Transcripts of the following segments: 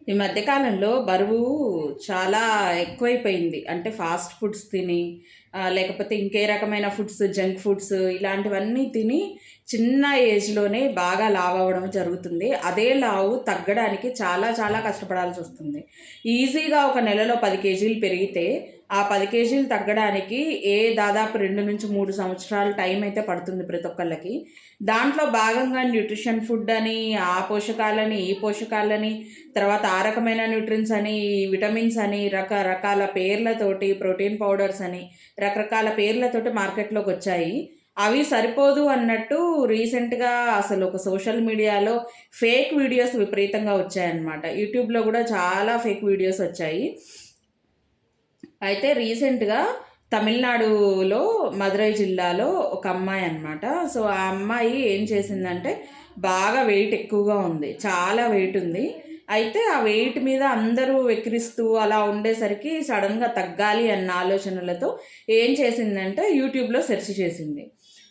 ఈ మధ్య కాలంలో బరువు చాలా ఎక్కువైపోయింది. అంటే ఫాస్ట్ ఫుడ్స్ తిని లేకపోతే ఇంకే రకమైన ఫుడ్స్, జంక్ ఫుడ్స్ ఇలాంటివన్నీ తిని చిన్న ఏజ్‌లోనే బాగా లావవ్వడం జరుగుతుంది. అదే లావు తగ్గడానికి చాలా చాలా కష్టపడాల్సొస్తుంది. ఈజీగా ఒక నెలలో 10 కేజీలు పెరిగితే, ఆ 10 కేజీలు తగ్గడానికి దాదాపు 2-3 సంవత్సరాలు టైం అయితే పడుతుంది ప్రతి ఒక్కళ్ళకి. దాంట్లో భాగంగా న్యూట్రిషన్ ఫుడ్ అని, ఆ పోషకాలని, ఈ పోషకాలని, తర్వాత ఆ రకమైన న్యూట్రిన్స్ అని, విటమిన్స్ అని, రకరకాల పేర్లతోటి ప్రోటీన్ పౌడర్స్ అని, రకరకాల పేర్లతోటి మార్కెట్‌లోకొచ్చాయి. అవి సరిపోదు అన్నట్టు రీసెంట్‌గా అసలు ఒక సోషల్ మీడియాలో ఫేక్ వీడియోస్ విపరీతంగా వచ్చాయన్నమాట. యూట్యూబ్‌లో గూడా చాలా ఫేక్ వీడియోస్ వచ్చాయి. అయితే రీసెంట్‌గా తమిళనాడులో మదురై జిల్లాలో ఒక అమ్మాయి అన్నమాట. సో, ఆ అమ్మాయి ఏం చేసిందంటే బాగా వెయిట్ ఎక్కువగా ఉంది. చాలా వెయిట్ ఉంది. అయితే ఆ వెయిట్ మీద అందరూ వెక్కిరిస్తూ అలా ఉండేసరికి సడెన్‌గా తగ్గాలి అన్న ఆలోచనలతో ఏం చేసిందంటే యూట్యూబ్‌లో సెర్చ్ చేసింది.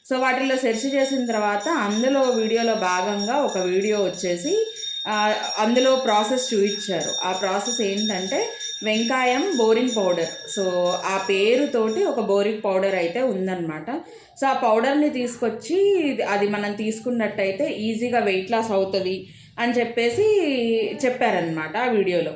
సో, వాటిల్లో సెర్చ్ చేసిన తర్వాత అందులో వీడియోలో భాగంగా ఒక వీడియో వచ్చేసి అందులో ప్రాసెస్ చూయించారు. ఆ ప్రాసెస్ ఏంటంటే వెంకాయం బోరింగ్ పౌడర్. సో, ఆ పేరుతోటి ఒక బోరింగ్ పౌడర్ అయితే ఉందన్నమాట. సో, ఆ పౌడర్‌ని తీసుకొచ్చి అది మనం తీసుకున్నట్టయితే ఈజీగా వెయిట్ లాస్ అవుతది అని చెప్పేసి చెప్పారనమాట ఆ వీడియోలో.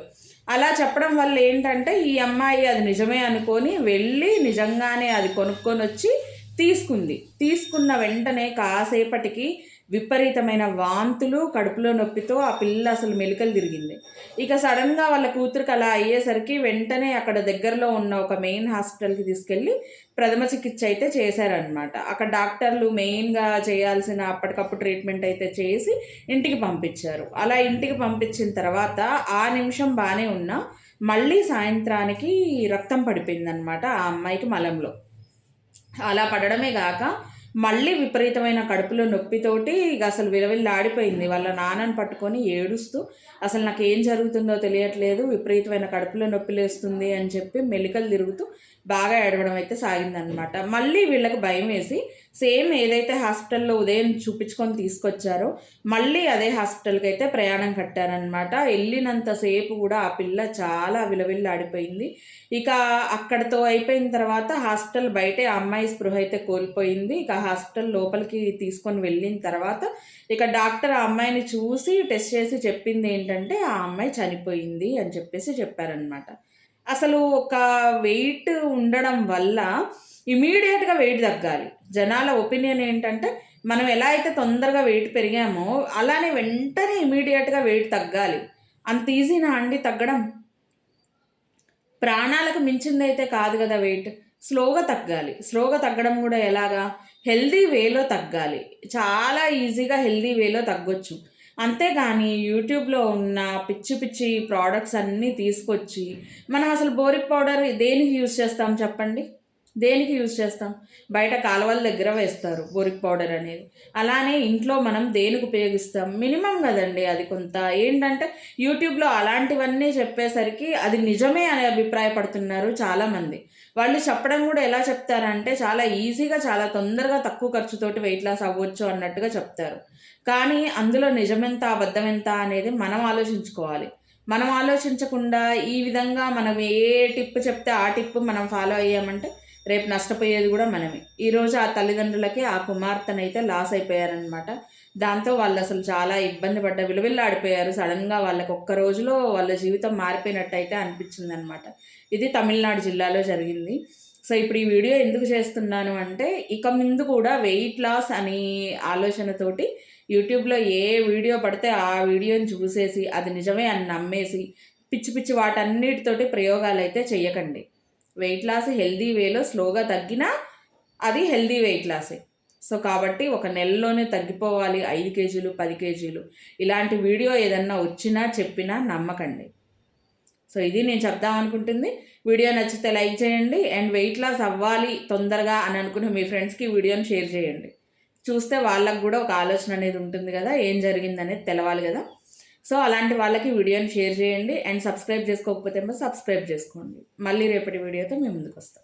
అలా చెప్పడం వల్ల ఏంటంటే ఈ అమ్మాయి అది నిజమే అనుకోని వెళ్ళి నిజంగానే అది కొనుక్కొనొచ్చి తీసుకుంది. తీసుకున్న వెంటనే కాసేపటికి విపరీతమైన వాంతులు, కడుపులో నొప్పితో ఆ పిల్ల అసలు మెలికలు తిరిగింది. ఇక సడెన్‌గా వాళ్ళ కూతురికి అలా అయ్యేసరికి వెంటనే అక్కడ దగ్గరలో ఉన్న ఒక మెయిన్ హాస్పిటల్‌కి తీసుకెళ్ళి ప్రథమ చికిత్స అయితే చేశారనమాట. అక్కడ డాక్టర్లు మెయిన్‌గా చేయాల్సిన అప్పటికప్పుడు ట్రీట్మెంట్ అయితే చేసి ఇంటికి పంపించారు. అలా ఇంటికి పంపించిన తర్వాత ఆ నిమిషం బానే ఉన్నా, మళ్ళీ సాయంత్రానికి రక్తం పడిపోయిందనమాట ఆ అమ్మాయికి మలంలో. అలా పడడమే గాక, మళ్ళీ విపరీతమైన కడుపులో నొప్పితోటి ఇక అసలు విలవిల్లాడిపోయింది. వాళ్ళ నాన్నని పట్టుకొని ఏడుస్తూ, "అసలు నాకేం జరుగుతుందో తెలియట్లేదు. విపరీతమైన కడుపులో నొప్పిలేస్తుంది" అని చెప్పి మెలికలు తిరుగుతూ బాగా ఏడవడం అయితే సాగిందనమాట. మళ్ళీ వీళ్ళకి భయమేసి సేమ్ ఏదైతే హాస్పిటల్‌లో ఉదయం చూపించుకొని తీసుకొచ్చారో, మళ్ళీ అదే హాస్పిటల్‌కైతే ప్రయాణం కట్టారనమాట. ఎళ్ళినంత సేపు గూడా ఆ పిల్ల చాలా విలవిల్లాడిపోయింది. ఇక అక్కడితో అయిపోయిన తర్వాత హాస్పిటల్ బయటే ఆ అమ్మాయి స్పృహ అయితే కోల్పోయింది. ఇక హాస్పిటల్ లోపలికి తీసుకొని వెళ్ళిన తర్వాత ఇక డాక్టర్ ఆ అమ్మాయిని చూసి టెస్ట్ చేసి చెప్పిందేంటంటే, ఆ అమ్మాయి చనిపోయింది అని చెప్పేసి చెప్పారనమాట. అసలు ఒక వెయిట్ ఉండడం వల్ల ఇమ్మీడియేట్‌గా వెయిట్ తగ్గాలి. జనాల ఒపీనియన్ ఏంటంటే, మనం ఎలా అయితే తొందరగా వెయిట్ పెరిగామో, అలానే వెంటనే ఇమ్మీడియేట్‌గా వెయిట్ తగ్గాలి. అంత ఈజీనా అండి తగ్గడం? ప్రాణాలకు మించిందైతే కాదు గదా వెయిట్. స్లోగా తగ్గాలి. స్లోగా తగ్గడం గూడా ఎలాగా? హెల్తీ వేలో తగ్గాలి. చాలా ఈజీగా హెల్తీ వేలో తగ్గొచ్చు. అంతేగాని యూట్యూబ్‌లో ఉన్న పిచ్చి పిచ్చి ప్రొడక్ట్స్ అన్నీ తీసుకొచ్చి, మనం అసలు బోరిక్ పౌడర్ దేనికి యూజ్ చేస్తాం చెప్పండి? దేనికి యూజ్ చేస్తాం? బయట కాలువల దగ్గర వేస్తారు బోరిక్ పౌడర్ అనేది. అలానే ఇంట్లో మనం దేనికి ఉపయోగిస్తాం? మినిమమ్ గదండీ అది కొంత. ఏంటంటే యూట్యూబ్‌లో అలాంటివన్నీ చెప్పేసరికి అది నిజమే అని అభిప్రాయపడుతున్నారు చాలామంది. వాళ్ళు చెప్పడం గూడా ఎలా చెప్తారంటే చాలా ఈజీగా, చాలా తొందరగా తక్కువ ఖర్చుతోటి వెయిట్ లాస్ అవ్వచ్చు అన్నట్టుగా చెప్తారు. కానీ అందులో నిజమెంత, అబద్ధమెంత అనేది మనం ఆలోచించుకోవాలి. మనం ఆలోచించకుండా ఈ విధంగా మనం ఏ టిప్ చెప్తే ఆ టిప్ మనం ఫాలో అయ్యామంటే రేపు నష్టపోయేది గూడా మనమే. ఈరోజు ఆ తల్లిదండ్రులకి ఆ కుమార్తెనైతే లాస్ అయిపోయారనమాట. దాంతో వాళ్ళసలు చాలా ఇబ్బంది విలవిల్లాడిపోయారు. సడెన్‌గా వాళ్ళకి ఒక్క రోజులో వాళ్ళ జీవితం మారిపోయినట్టయితే అనిపించిందనమాట. ఇది తమిళనాడు జిల్లాలో జరిగింది. సో, ఇప్పుడు ఈ వీడియో ఎందుకు చేస్తున్నాను అంటే, ఇక ముందు కూడా వెయిట్ లాస్ అని ఆలోచనతోటి యూట్యూబ్‌లో ఏ వీడియో పడితే ఆ వీడియోని చూసేసి, అది నిజమే అని నమ్మేసి, పిచ్చి పిచ్చి వాటన్నిటితోటి ప్రయోగాలైతే చెయ్యకండి. వెయిట్ లాస్ హెల్తీ వేలో స్లోగా తగ్గినా అది హెల్తీ వెయిట్ లాసే. సో, కాబట్టి ఒక నెలలోనే తగ్గిపోవాలి 5 కేజీలు, 10 కేజీలు ఇలాంటి వీడియో ఏదన్నా వచ్చినా, చెప్పినా నమ్మకండి. సో, ఇది నేను చెప్దామనుకుంటుంది. వీడియో నచ్చితే లైక్ చేయండి. అండ్ వెయిట్ లాస్ అవ్వాలి తొందరగా అని అనుకునే మీ ఫ్రెండ్స్‌కి వీడియోని షేర్ చేయండి. చూస్తే వాళ్ళకి గూడా ఒక ఆలోచన అనేది ఉంటుంది గదా! ఏం జరిగిందనేది తెలవాలి గదా! సో, అలాంటి వాళ్ళకి వీడియోని షేర్ చేయండి. అండ్ సబ్స్క్రైబ్ చేసుకోకపోతే ఏమో సబ్స్క్రైబ్ చేసుకోండి. మళ్ళీ రేపటి వీడియోతో మీ ముందుకొస్తా.